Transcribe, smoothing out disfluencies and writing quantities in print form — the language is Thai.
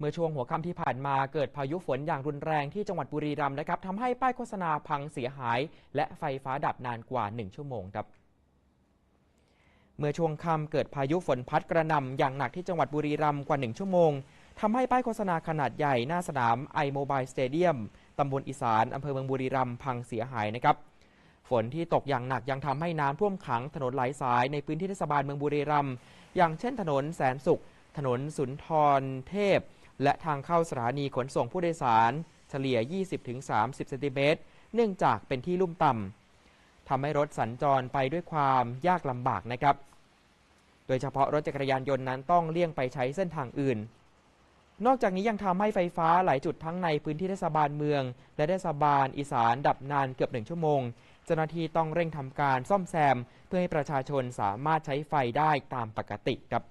เมื่อช่วงหัวค่ำที่ผ่านมาเกิดพายุฝนอย่างรุนแรงที่จังหวัดบุรีรัมย์นะครับทำให้ป้ายโฆษณาพังเสียหายและไฟฟ้าดับนานกว่า1ชั่วโมงครับเมื่อช่วงค่ำเกิดพายุฝนพัดกระหน่ำอย่างหนักที่จังหวัดบุรีรัมย์กว่า1ชั่วโมงทำให้ป้ายโฆษณาขนาดใหญ่หน้าสนามiMobile Stadium ตำบลอีสานอำเภอเมืองบุรีรัมย์พังเสียหายนะครับฝนที่ตกอย่างหนักยังทำให้น้ำท่วมขังถนนหลายสายในพื้นที่เทศบาลเมืองบุรีรัมย์อย่างเช่นถนนแสนสุขถนนสุนทรเทพและทางเข้าสถานีขนส่งผู้โดยสารเฉลี่ย 20-30 เซนติเมตรเนื่องจากเป็นที่ลุ่มต่ำทำให้รถสัญจรไปด้วยความยากลำบากนะครับโดยเฉพาะรถจักรยานยนต์นั้นต้องเลี่ยงไปใช้เส้นทางอื่นนอกจากนี้ยังทำให้ไฟฟ้าหลายจุดทั้งในพื้นที่เทศบาลเมืองและเทศบาลอีสานดับนานเกือบ1ชั่วโมงเจ้าหน้าที่ต้องเร่งทำการซ่อมแซมเพื่อให้ประชาชนสามารถใช้ไฟได้ตามปกติครับ